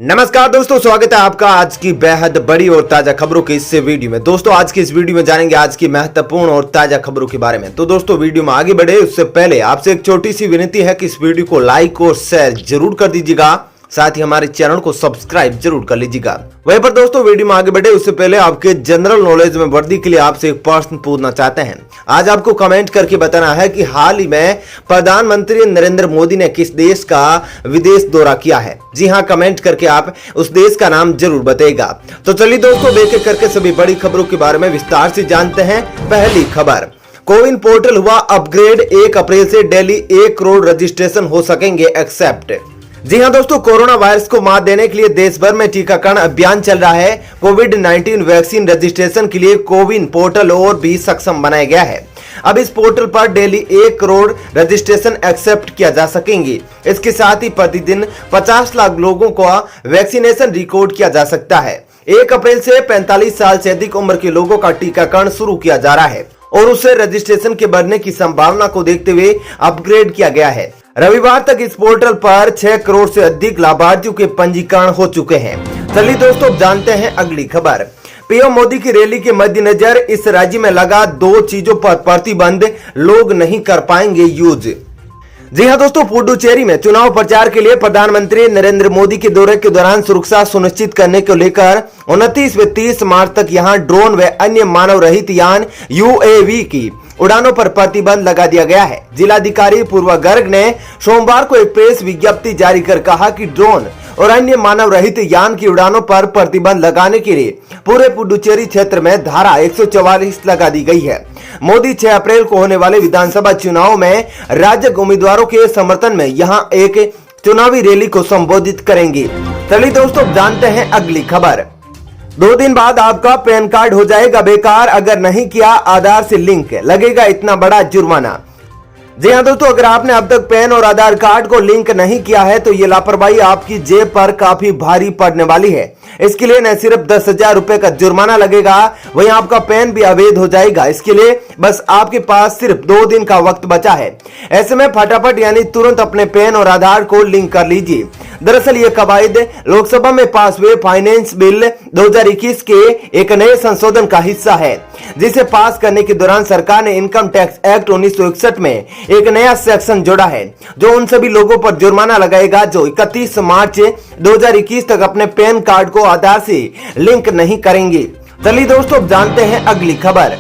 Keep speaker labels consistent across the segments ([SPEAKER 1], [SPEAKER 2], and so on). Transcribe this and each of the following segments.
[SPEAKER 1] नमस्कार दोस्तों, स्वागत है आपका आज की बेहद बड़ी और ताजा खबरों के इस वीडियो में। दोस्तों आज की इस वीडियो में जानेंगे आज की महत्वपूर्ण और ताजा खबरों के बारे में। तो दोस्तों वीडियो में आगे बढ़े उससे पहले आपसे एक छोटी सी विनती है कि इस वीडियो को लाइक और शेयर जरूर कर दीजिएगा, साथ ही हमारे चैनल को सब्सक्राइब जरूर कर लीजिएगा। वहीं पर दोस्तों वीडियो में आगे बढ़े उससे पहले आपके जनरल नॉलेज में वृद्धि के लिए आपसे एक प्रश्न पूछना चाहते हैं। आज आपको कमेंट करके बताना है कि हाल ही में प्रधानमंत्री नरेंद्र मोदी ने किस देश का विदेश दौरा किया है। जी हाँ, कमेंट करके आप उस देश का नाम जरूर बताइएगा। तो चलिए दोस्तों एक एक करके सभी बड़ी खबरों के बारे में विस्तार से जानते हैं। पहली खबर, कोविन पोर्टल हुआ अपग्रेड, 1 अप्रैल से डेली 1 करोड़ रजिस्ट्रेशन हो सकेंगे एक्सेप्ट। जी हां दोस्तों, कोरोना वायरस को मात देने के लिए देश भर में टीकाकरण अभियान चल रहा है। कोविड-19 वैक्सीन रजिस्ट्रेशन के लिए कोविन पोर्टल और भी सक्षम बनाया गया है। अब इस पोर्टल पर डेली 1 करोड़ रजिस्ट्रेशन एक्सेप्ट किया जा सकेंगे। इसके साथ ही प्रतिदिन 50 लाख लोगों का वैक्सीनेशन रिकॉर्ड किया जा सकता है। 1 अप्रैल से 45 साल से अधिक उम्र के लोगों का टीकाकरण शुरू किया जा रहा है और उससे रजिस्ट्रेशन के बढ़ने की संभावना को देखते हुए अपग्रेड किया गया है। रविवार तक इस पोर्टल पर 6 करोड़ से अधिक लाभार्थियों के पंजीकरण हो चुके हैं। चलिए दोस्तों जानते हैं अगली खबर। पीएम मोदी की रैली के मद्देनजर इस राज्य में लगा 2 चीजों पर प्रतिबंध, लोग नहीं कर पाएंगे यूज। जी हां दोस्तों, पुडुचेरी में चुनाव प्रचार के लिए प्रधानमंत्री नरेंद्र मोदी के दौरे के दौरान सुरक्षा सुनिश्चित करने को लेकर 29 व 30 मार्च तक यहां ड्रोन व अन्य मानव रहित यान UAV की उड़ानों पर प्रतिबंध लगा दिया गया है। जिलाधिकारी पूर्व गर्ग ने सोमवार को एक प्रेस विज्ञप्ति जारी कर कहा कि ड्रोन और अन्य मानव रहित यान की उड़ानों पर प्रतिबंध लगाने के लिए पूरे पुडुचेरी क्षेत्र में धारा 144 लगा दी गई है। मोदी 6 अप्रैल को होने वाले विधानसभा चुनाव में राजग उम्मीदवारों के समर्थन में यहां एक चुनावी रैली को संबोधित करेंगे। चलिए दोस्तों जानते हैं अगली खबर। 2 दिन बाद आपका पैन कार्ड हो जाएगा बेकार, अगर नहीं किया आधार से लिंक, लगेगा इतना बड़ा जुर्माना। जी हाँ दोस्तों, अगर आपने अब तक पैन और आधार कार्ड को लिंक नहीं किया है तो ये लापरवाही आपकी जेब पर काफी भारी पड़ने वाली है। इसके लिए न सिर्फ 10,000 रुपए का जुर्माना लगेगा, वहीं आपका पैन भी अवैध हो जाएगा। इसके लिए बस आपके पास सिर्फ 2 दिन का वक्त बचा है। ऐसे में फटाफट यानी तुरंत अपने पैन और आधार को लिंक कर लीजिए। दरअसल ये कवायद लोकसभा में पास हुए फाइनेंस बिल 2021 के एक नए संशोधन का हिस्सा है, जिसे पास करने के दौरान सरकार ने इनकम टैक्स एक्ट 1961 में एक नया सेक्शन जोड़ा है, जो उन सभी लोगों पर जुर्माना लगाएगा जो 31 मार्च 2021 तक अपने पैन कार्ड को आधार से लिंक नहीं करेंगे। चलिए दोस्तों जानते हैं अगली खबर।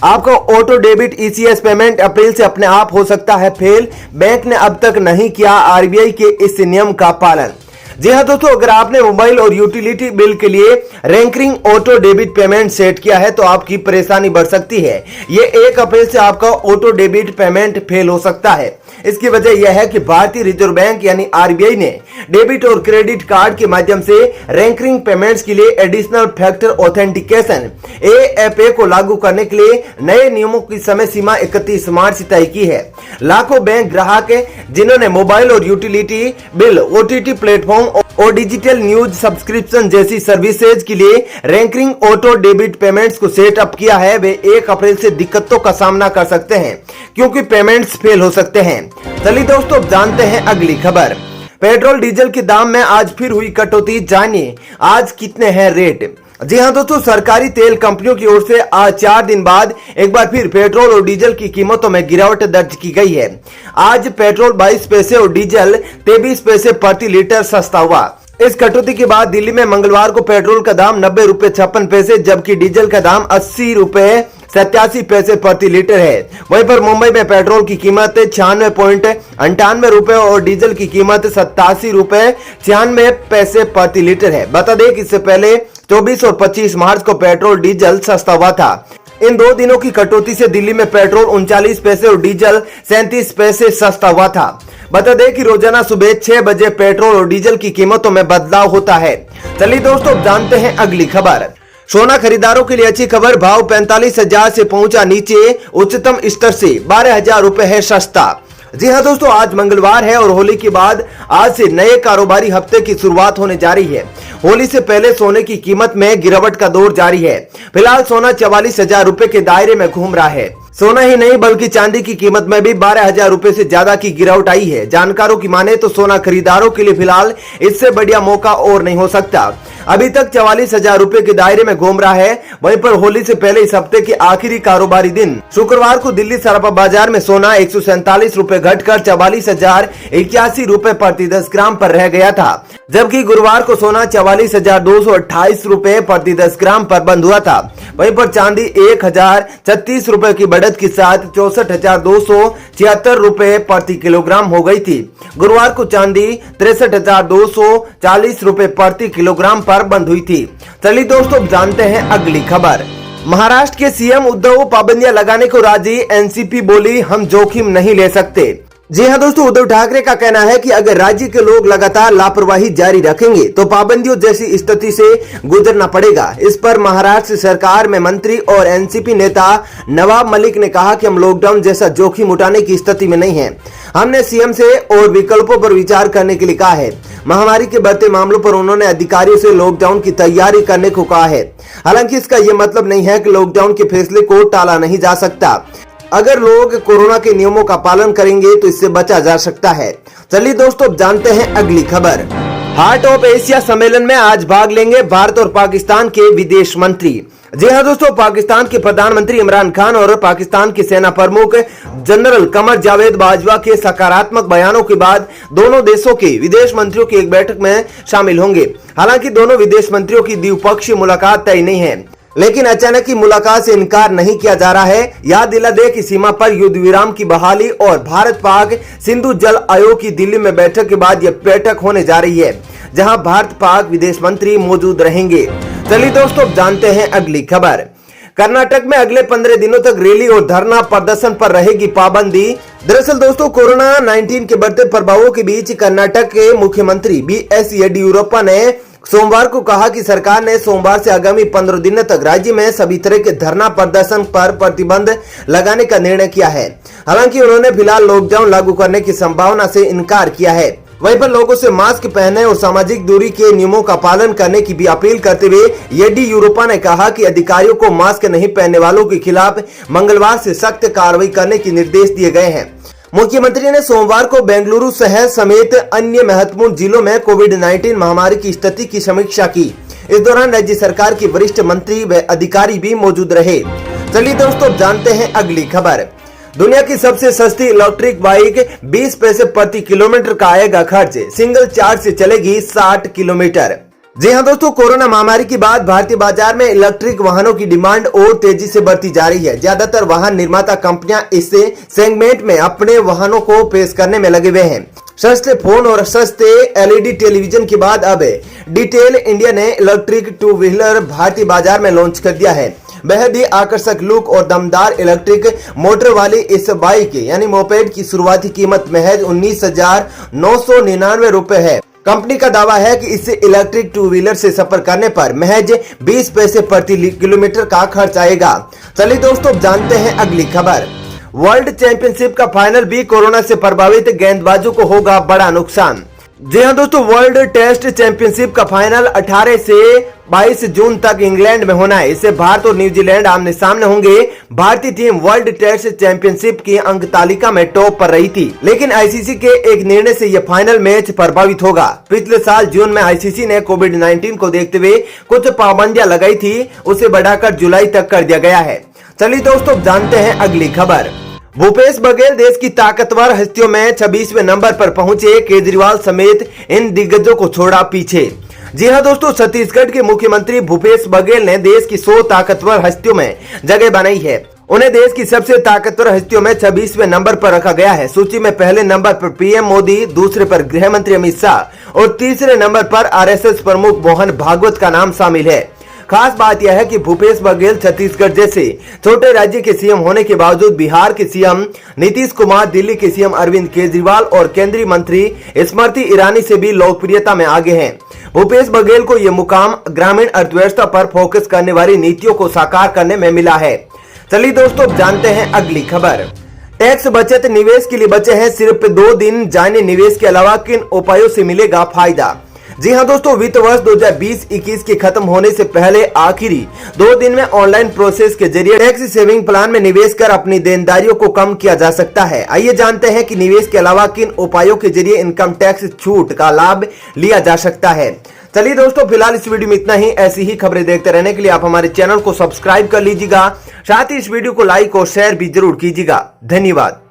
[SPEAKER 1] आपका ऑटो डेबिट ECS पेमेंट अप्रैल से अपने आप हो सकता है फेल, बैंक ने अब तक नहीं किया RBI के इस नियम का पालन। जी हाँ दोस्तों, अगर आपने मोबाइल और यूटिलिटी बिल के लिए रैंकरिंग ऑटो डेबिट पेमेंट सेट किया है तो आपकी परेशानी बढ़ सकती है। ये 1 अप्रैल से आपका ऑटो डेबिट पेमेंट फेल हो सकता है। इसकी वजह यह है कि भारतीय रिजर्व बैंक यानी RBI ने डेबिट और क्रेडिट कार्ड के माध्यम से रैंकरिंग पेमेंट्स के लिए एडिशनल फैक्टर ऑथेंटिकेशन AFA को लागू करने के लिए नए नियमों की समय सीमा 31 मार्च तय की है। लाखों बैंक ग्राहक जिन्होंने मोबाइल और यूटिलिटी बिल, OTT प्लेटफॉर्म और डिजिटल न्यूज सब्सक्रिप्शन जैसी सर्विसेज के लिए रैंकरिंग ऑटो डेबिट पेमेंट्स को सेट अप किया है, वे 1 अप्रैल से दिक्कतों का सामना कर सकते हैं क्योंकि पेमेंट्स फेल हो सकते हैं। चलिए दोस्तों जानते हैं अगली खबर। पेट्रोल डीजल के दाम में आज फिर हुई कटौती, जानिए आज कितने हैं रेट। जी हाँ दोस्तों, सरकारी तेल कंपनियों की ओर से आज 4 दिन बाद एक बार फिर पेट्रोल और डीजल की कीमतों में गिरावट दर्ज की गई है। आज पेट्रोल 22 पैसे और डीजल 23 पैसे प्रति लीटर सस्ता हुआ। इस कटौती के बाद दिल्ली में मंगलवार को पेट्रोल का दाम 90 रुपए 56 पैसे जबकि डीजल का दाम 80 रुपए 87 पैसे प्रति लीटर है। वहीं पर मुंबई में पेट्रोल की कीमत 96.98 रुपए और डीजल की कीमत 87 रुपए 96 पैसे प्रति लीटर है। बता दें कि इससे पहले 24 और 25 मार्च को पेट्रोल डीजल सस्ता हुआ था। इन 2 दिनों की कटौती से दिल्ली में पेट्रोल 39 पैसे और डीजल 37 पैसे सस्ता हुआ था। बता दें कि रोजाना सुबह 6 बजे पेट्रोल और डीजल की कीमतों में बदलाव होता है। चलिए दोस्तों जानते हैं अगली खबर। सोना खरीदारों के लिए अच्छी खबर, भाव 45,000 से पहुंचा नीचे, उच्चतम स्तर से 12,000 रुपए है सस्ता। जी हाँ दोस्तों, आज मंगलवार है और होली के बाद आज से नए कारोबारी हफ्ते की शुरुआत होने जा रही है। होली से पहले सोने की कीमत में गिरावट का दौर जारी है। फिलहाल सोना 44,000 रुपए के दायरे में घूम रहा है। सोना ही नहीं बल्कि चांदी की कीमत में भी 12,000 रुपए से ज्यादा की गिरावट आई है। जानकारों की माने तो सोना खरीदारों के लिए फिलहाल इससे बढ़िया मौका और नहीं हो सकता। अभी तक 44,000 रुपए के दायरे में घूम रहा है। वहीं पर होली से पहले इस हफ्ते के आखिरी कारोबारी दिन शुक्रवार को दिल्ली सराफा बाजार में सोना 147 रुपए घटकर 44,081 रुपए प्रति 10 ग्राम पर रह गया था, जबकि गुरुवार को सोना 44,228 रुपए प्रति 10 ग्राम पर बंद हुआ था। वहीं पर चांदी 1,036 रुपए की बढ़त के साथ 64,276 रुपए प्रति किलोग्राम हो गई थी। गुरुवार को चांदी 63,240 रुपए प्रति किलोग्राम पर बंद हुई थी। चलिए दोस्तों जानते हैं अगली खबर। महाराष्ट्र के सीएम उद्धव पाबंदियां लगाने को राजी, एनसीपी बोली हम जोखिम नहीं ले सकते। जी हां दोस्तों, उद्धव ठाकरे का कहना है कि अगर राज्य के लोग लगातार लापरवाही जारी रखेंगे तो पाबंदियों जैसी स्थिति से गुजरना पड़ेगा। इस पर महाराष्ट्र सरकार में मंत्री और एनसीपी नेता नवाब मलिक ने कहा कि हम लॉकडाउन जैसा जोखिम उठाने की स्थिति में नहीं है। हमने सीएम से और विकल्पों पर विचार करने के लिए कहा है। महामारी के बढ़ते मामलों पर उन्होंने अधिकारियों से लॉकडाउन की तैयारी करने को कहा है। हालांकि इसका यह मतलब नहीं है कि लॉकडाउन के फैसले को टाला नहीं जा सकता। अगर लोग कोरोना के नियमों का पालन करेंगे तो इससे बचा जा सकता है। चलिए दोस्तों अब जानते हैं अगली खबर। हार्ट ऑफ एशिया सम्मेलन में आज भाग लेंगे भारत और पाकिस्तान के विदेश मंत्री। जी हां दोस्तों, पाकिस्तान के प्रधानमंत्री इमरान खान और पाकिस्तान के सेना प्रमुख जनरल कमर जावेद बाजवा के सकारात्मक बयानों के बाद दोनों देशों के विदेश मंत्रियों की एक बैठक में शामिल होंगे। हालांकि दोनों विदेश मंत्रियों की द्विपक्षीय मुलाकात तय नहीं है, लेकिन अचानक की मुलाकात से इनकार नहीं किया जा रहा है। याद दिला दे कि सीमा पर युद्ध विराम की बहाली और भारत पाक सिंधु जल आयोग की दिल्ली में बैठक के बाद यह बैठक होने जा रही है, जहां भारत पाक विदेश मंत्री मौजूद रहेंगे। चलिए दोस्तों जानते हैं अगली खबर। कर्नाटक में अगले 15 दिनों तक रैली और धरना प्रदर्शन पर रहेगी पाबंदी। दरअसल दोस्तों, कोरोना 19 के बढ़ते प्रभावों के बीच कर्नाटक के मुख्यमंत्री BS येडियुरप्पा ने सोमवार को कहा कि सरकार ने सोमवार से आगामी 15 दिनों तक राज्य में सभी तरह के धरना प्रदर्शन पर प्रतिबंध लगाने का निर्णय किया है। हालांकि उन्होंने फिलहाल लॉकडाउन लागू करने की संभावना से इनकार किया है। वहीं पर लोगों से मास्क पहनने और सामाजिक दूरी के नियमों का पालन करने की भी अपील करते हुए येडियुरप्पा ने कहा कि अधिकारियों को मास्क नहीं पहनने वालों के खिलाफ मंगलवार से सख्त कार्रवाई करने के निर्देश दिए गए हैं। मुख्यमंत्री ने सोमवार को बेंगलुरु शहर समेत अन्य महत्वपूर्ण जिलों में कोविड-19 महामारी की स्थिति की समीक्षा की। इस दौरान राज्य सरकार के वरिष्ठ मंत्री व अधिकारी भी मौजूद रहे। चलिए दोस्तों जानते हैं अगली खबर। दुनिया की सबसे सस्ती इलेक्ट्रिक बाइक 20 पैसे प्रति किलोमीटर का आएगा खर्च, सिंगल चार्ज से चलेगी 60 किलोमीटर। जी हां दोस्तों, कोरोना महामारी के बाद भारतीय बाजार में इलेक्ट्रिक वाहनों की डिमांड और तेजी से बढ़ती जा रही है। ज्यादातर वाहन निर्माता कंपनियां इस सेगमेंट में अपने वाहनों को पेश करने में लगे हुए हैं। सस्ते फोन और सस्ते LED टेलीविजन के बाद अब डिटेल इंडिया ने इलेक्ट्रिक 2 व्हीलर भारतीय बाजार में लॉन्च कर दिया है। बेहद ही आकर्षक लुक और दमदार इलेक्ट्रिक मोटर वाली इस बाइक यानी मोपेड की शुरुआती कीमत महज 19,999 रुपए है। कंपनी का दावा है कि इससे इलेक्ट्रिक 2 व्हीलर से सफर करने पर महज 20 पैसे प्रति किलोमीटर का खर्च आएगा। चलिए दोस्तों जानते हैं अगली खबर। वर्ल्ड चैंपियनशिप का फाइनल भी कोरोना से प्रभावित गेंदबाजों को होगा बड़ा नुकसान। जी हां दोस्तों, वर्ल्ड टेस्ट चैंपियनशिप का फाइनल 18 से 22 जून तक इंग्लैंड में होना है। इससे भारत और न्यूजीलैंड आमने सामने होंगे। भारतीय टीम वर्ल्ड टेस्ट चैंपियनशिप की अंक तालिका में टॉप पर रही थी, लेकिन आईसीसी के एक निर्णय से यह फाइनल मैच प्रभावित होगा। पिछले साल जून में आईसीसी ने कोविड-19 को देखते हुए कुछ पाबंदियां लगाई थी, उसे बढ़ाकर जुलाई तक कर दिया गया है। चलिए दोस्तों जानते हैं अगली खबर। भूपेश बघेल देश की ताकतवर हस्तियों में 26वें नंबर पर पहुंचे, केजरीवाल समेत इन दिग्गजों को छोड़ा पीछे। जी हां दोस्तों, छत्तीसगढ़ के मुख्यमंत्री भूपेश बघेल ने देश की 100 ताकतवर हस्तियों में जगह बनाई है। उन्हें देश की सबसे ताकतवर हस्तियों में 26वें नंबर पर रखा गया है। सूची में पहले नंबर पर पीएम मोदी, दूसरे पर गृह मंत्री अमित शाह और तीसरे नंबर पर आरएसएस प्रमुख मोहन भागवत का नाम शामिल है। खास बात यह है कि भूपेश बघेल छत्तीसगढ़ जैसे छोटे राज्य के सीएम होने के बावजूद बिहार के सीएम नीतीश कुमार, दिल्ली के सीएम अरविंद केजरीवाल और केंद्रीय मंत्री स्मृति ईरानी से भी लोकप्रियता में आगे हैं। भूपेश बघेल को यह मुकाम ग्रामीण अर्थव्यवस्था पर फोकस करने वाली नीतियों को साकार करने में मिला है। चलिए दोस्तों जानते हैं अगली खबर। टैक्स बचत निवेश के लिए बचे हैं सिर्फ 2 दिन, जाने निवेश के अलावा किन उपायों से मिलेगा फायदा। जी हां दोस्तों, वित्त वर्ष 2020-21 के खत्म होने से पहले आखिरी 2 दिन में ऑनलाइन प्रोसेस के जरिए टैक्स सेविंग प्लान में निवेश कर अपनी देनदारियों को कम किया जा सकता है। आइए जानते हैं कि निवेश के अलावा किन उपायों के जरिए इनकम टैक्स छूट का लाभ लिया जा सकता है। चलिए दोस्तों, फिलहाल इस वीडियो में इतना ही। ऐसी ही खबरें देखते रहने के लिए आप हमारे चैनल को सब्सक्राइब कर लीजिएगा, साथ ही इस वीडियो को लाइक और शेयर भी जरूर कीजिएगा। धन्यवाद।